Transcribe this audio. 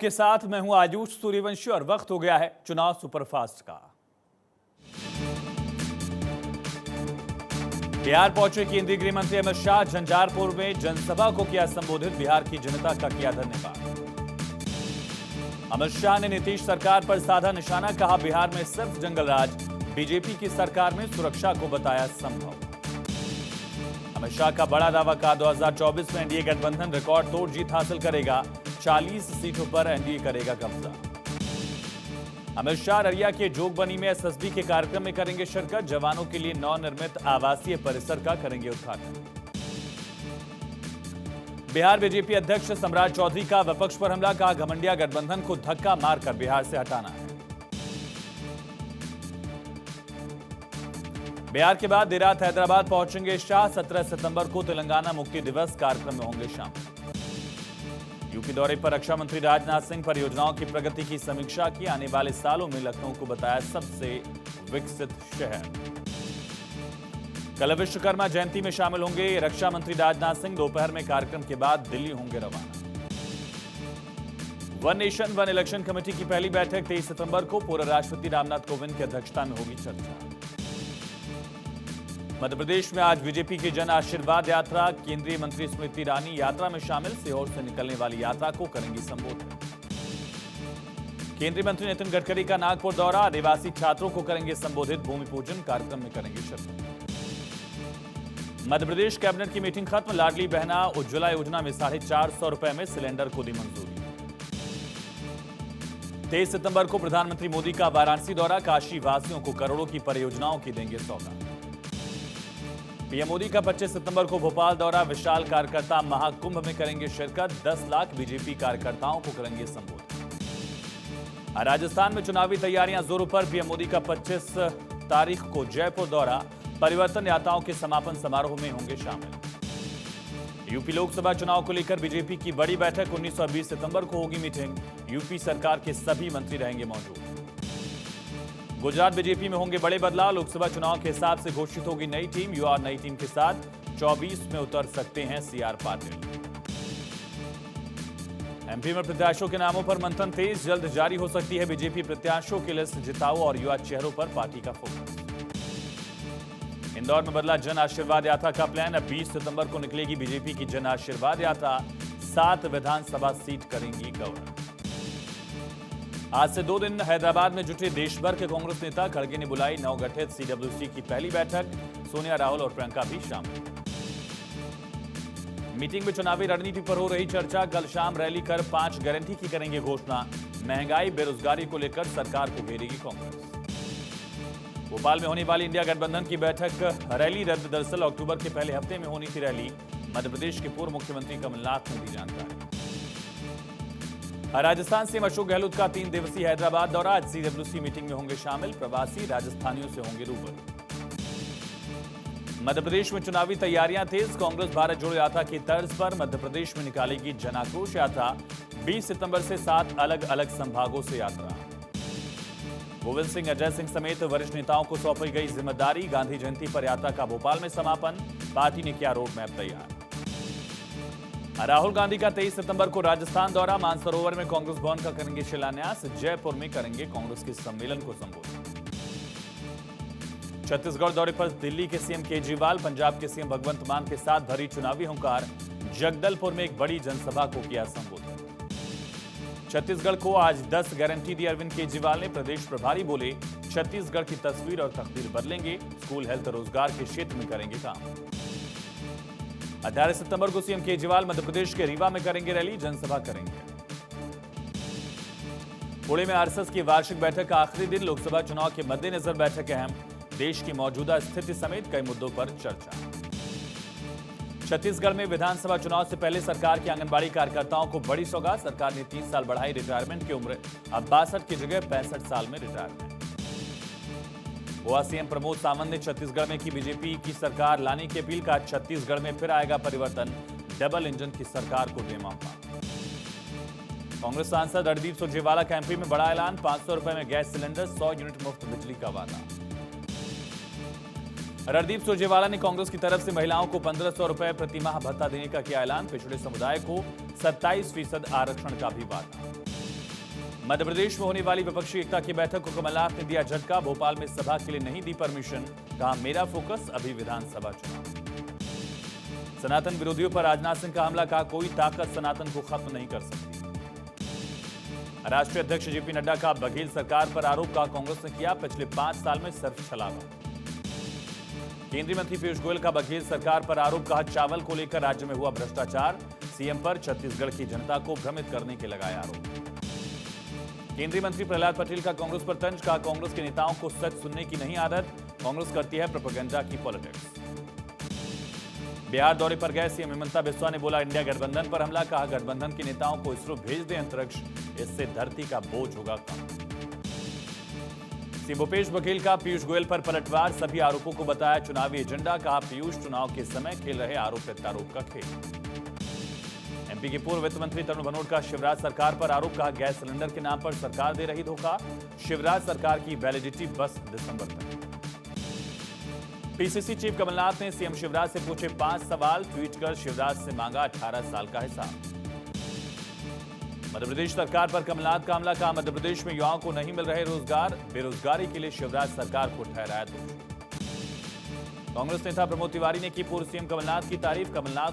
के साथ मैं हूं आयुष सूर्यवंशी और वक्त हो गया है चुनाव सुपरफास्ट का। बिहार पहुंचे केंद्रीय गृह मंत्री अमित शाह, झंझारपुर में जनसभा को किया संबोधित, बिहार की जनता का किया धन्यवाद। अमित शाह ने नीतीश सरकार पर साधा निशाना, कहा बिहार में सिर्फ जंगल राज, बीजेपी की सरकार में सुरक्षा को बताया संभव। अमित शाह का बड़ा दावा, कहा 2024 में एनडीए गठबंधन रिकॉर्ड तोड़ जीत हासिल करेगा, 40 सीटों पर एनडीए करेगा कब्जा। अमित शाह अररिया के जोगबनी में एसएसबी के कार्यक्रम में करेंगे शिरकत, जवानों के लिए नवनिर्मित आवासीय परिसर का करेंगे उद्घाटन। बिहार बीजेपी अध्यक्ष सम्राट चौधरी का विपक्ष पर हमला, कहा घमंडिया गठबंधन को धक्का मारकर बिहार से हटाना है। बिहार के बाद देर रात हैदराबाद पहुंचेंगे शाह, 17 सितंबर को तेलंगाना मुक्ति दिवस कार्यक्रम में होंगे शामिल। यूपी दौरे पर रक्षा मंत्री राजनाथ सिंह परियोजनाओं की प्रगति की समीक्षा की, आने वाले सालों में लखनऊ को बताया सबसे विकसित शहर। कल विश्वकर्मा जयंती में शामिल होंगे रक्षा मंत्री राजनाथ सिंह, दोपहर में कार्यक्रम के बाद दिल्ली होंगे रवाना। One nation one election committee की पहली बैठक 23 सितंबर को पूर्व राष्ट्रपति रामनाथ कोविंद की अध्यक्षता में होगी चर्चा। मध्य प्रदेश में आज बीजेपी की जन आशीर्वाद यात्रा, केंद्रीय मंत्री स्मृति ईरानी यात्रा में शामिल, सीहोर से निकलने वाली यात्रा को करेंगी संबोधित। केंद्रीय मंत्री नितिन गडकरी का नागपुर दौरा, आदिवासी छात्रों को करेंगे संबोधित, भूमि पूजन कार्यक्रम में करेंगे शिरकत। मध्य प्रदेश कैबिनेट की मीटिंग खत्म, लाडली बहना उज्ज्वला योजना में 450 रुपए में सिलेंडर को दी मंजूरी। 23 सितंबर को प्रधानमंत्री मोदी का वाराणसी दौरा, काशी वासियों को करोड़ों की परियोजनाओं की देंगे सौगात। पीएम मोदी का 25 सितंबर को भोपाल दौरा, विशाल कार्यकर्ता महाकुंभ में करेंगे शिरकत, 10 लाख बीजेपी कार्यकर्ताओं को करेंगे संबोधित। राजस्थान में चुनावी तैयारियां जोरों पर, पीएम मोदी का 25 तारीख को जयपुर दौरा, परिवर्तन यात्राओं के समापन समारोह में होंगे शामिल। यूपी लोकसभा चुनाव को लेकर बीजेपी की बड़ी बैठक, 19 और 20 सितंबर को होगी मीटिंग, यूपी सरकार के सभी मंत्री रहेंगे मौजूद। गुजरात बीजेपी में होंगे बड़े बदलाव, लोकसभा चुनाव के हिसाब से घोषित होगी नई टीम, युवा और नई टीम के साथ 24 में उतर सकते हैं सीआर पाटिल। एमपी में प्रत्याशियों के नामों पर मंथन तेज, जल्द जारी हो सकती है बीजेपी प्रत्याशियों की लिस्ट, जिताऊ और युवा चेहरों पर पार्टी का फोकस। इंदौर में बदला जन आशीर्वाद यात्रा का प्लान, अब 20 सितंबर को निकलेगी बीजेपी की जन आशीर्वाद यात्रा, 7 विधानसभा सीट करेंगी कवर। आज से 2 दिन हैदराबाद में जुटे देश भर के कांग्रेस नेता, खड़गे ने बुलाई नवगठित सीडब्ल्यूसी की पहली बैठक, सोनिया, राहुल और प्रियंका भी शामिल। मीटिंग में चुनावी रणनीति पर हो रही चर्चा, कल शाम रैली कर 5 गारंटी की करेंगे घोषणा, महंगाई बेरोजगारी को लेकर सरकार को घेरेगी कांग्रेस। भोपाल में होने वाली इंडिया गठबंधन की बैठक, रैली रद्द, दरअसल अक्टूबर के पहले हफ्ते में होनी थी रैली, मध्य प्रदेश के पूर्व मुख्यमंत्री कमलनाथ ने दी जानकारी। राजस्थान सीएम अशोक गहलोत का 3 दिवसीय हैदराबाद दौरा, आज सीडब्ल्यूसी मीटिंग में होंगे शामिल, प्रवासी राजस्थानियों से होंगे रूबरू। मध्य प्रदेश में चुनावी तैयारियां तेज, कांग्रेस भारत जोड़ो यात्रा की तर्ज पर मध्य प्रदेश में निकालेगी जन आक्रोश यात्रा, 20 सितंबर से 7 अलग अलग संभागों से यात्रा। गोविंद सिंह, अजय सिंह समेत वरिष्ठ नेताओं को सौंपी गई जिम्मेदारी, गांधी जयंती पर यात्रा का भोपाल में समापन, पार्टी ने किया रोड मैप तैयार। राहुल गांधी का 23 सितंबर को राजस्थान दौरा, मानसरोवर में कांग्रेस भवन का करेंगे शिलान्यास, जयपुर में करेंगे कांग्रेस के सम्मेलन को संबोधित। छत्तीसगढ़ दौरे पर दिल्ली के सीएम केजरीवाल, पंजाब के सीएम भगवंत मान के साथ भरी चुनावी हुंकार, जगदलपुर में एक बड़ी जनसभा को किया संबोधित। छत्तीसगढ़ को आज 10 गारंटी दी अरविंद केजरीवाल ने, प्रदेश प्रभारी बोले छत्तीसगढ़ की तस्वीर और तकदीर बदलेंगे, स्कूल, हेल्थ, रोजगार के क्षेत्र में करेंगे काम। 18 सितंबर को सीएम केजरीवाल मध्य प्रदेश के रीवा में करेंगे रैली, जनसभा करेंगे। पुणे में आरएसएस की वार्षिक बैठक का आखिरी दिन, लोकसभा चुनाव के मद्देनजर बैठक अहम, देश की मौजूदा स्थिति समेत कई मुद्दों पर चर्चा। छत्तीसगढ़ में विधानसभा चुनाव से पहले सरकार की आंगनबाड़ी कार्यकर्ताओं को बड़ी सौगात, सरकार ने 3 साल बढ़ाई रिटायरमेंट की उम्र, अब 62 की जगह 65 साल में रिटायरमेंट। गोवा सीएम प्रमोद सावंत ने छत्तीसगढ़ में की बीजेपी की सरकार लाने की अपील, का छत्तीसगढ़ में फिर आएगा परिवर्तन, डबल इंजन की सरकार को दे मौका। कांग्रेस सांसद रणदीप सुरजेवाला का एमपी में बड़ा ऐलान, 500 रुपए में गैस सिलेंडर, 100 यूनिट मुफ्त बिजली का वादा। रणदीप सुरजेवाला ने कांग्रेस की तरफ से महिलाओं को 1500 रुपए प्रतिमाह भत्ता देने का किया ऐलान, पिछड़े समुदाय को 27% आरक्षण का भी वादा। मध्य प्रदेश में होने वाली विपक्षी एकता की बैठक को कमलनाथ ने दिया झटका। भोपाल में सभा के लिए नहीं दी परमिशन, कहा मेरा फोकस अभी विधानसभा चुनाव। सनातन विरोधियों पर राजनाथ सिंह का हमला, कहा कोई ताकत सनातन को खत्म नहीं कर सकती। राष्ट्रीय अध्यक्ष जेपी नड्डा का बघेल सरकार पर आरोप, कहा कांग्रेस ने किया पिछले 5 साल में सिर्फ छलावा। केंद्रीय मंत्री पीयूष गोयल का बघेल सरकार पर आरोप, कहा चावल को लेकर राज्य में हुआ भ्रष्टाचार। सीएम पर छत्तीसगढ़ की जनता को भ्रमित करने के लगाए आरोप। केंद्रीय मंत्री प्रहलाद पटेल का कांग्रेस पर तंज, कहा कांग्रेस के नेताओं को सच सुनने की नहीं आदत, कांग्रेस करती है प्रोपेगेंडा की पॉलिटिक्स। बिहार दौरे पर गए सीएम हिमंता बिस्वा ने बोला इंडिया गठबंधन पर हमला, कहा गठबंधन के नेताओं को इसरो भेज दें अंतरिक्ष, इससे धरती का बोझ होगा कम। सीएम भूपेश बघेल का पीयूष गोयल पर पलटवार, सभी आरोपों को बताया चुनावी एजेंडा, कहा पीयूष चुनाव के समय खेल रहे आरोप प्रत्यारोप का खेल। एमपी के पूर्व वित्त मंत्री तरुण भनोट का शिवराज सरकार पर आरोप, कहा गैस सिलेंडर के नाम पर सरकार दे रही धोखा, शिवराज सरकार की वैलिडिटी बस दिसंबर तक। पीसीसी चीफ कमलनाथ ने सीएम शिवराज से पूछे 5 सवाल, ट्वीट कर शिवराज से मांगा 18 साल का हिसाब। मध्य प्रदेश सरकार पर कमलनाथ का हमला, कहा मध्य प्रदेश में युवाओं को नहीं मिल रहे रोजगार, बेरोजगारी के लिए शिवराज सरकार को ठहराया दोषी। कांग्रेस नेता प्रमोद तिवारी ने की पूर्व सीएम कमलनाथ की तारीफ, कमलनाथ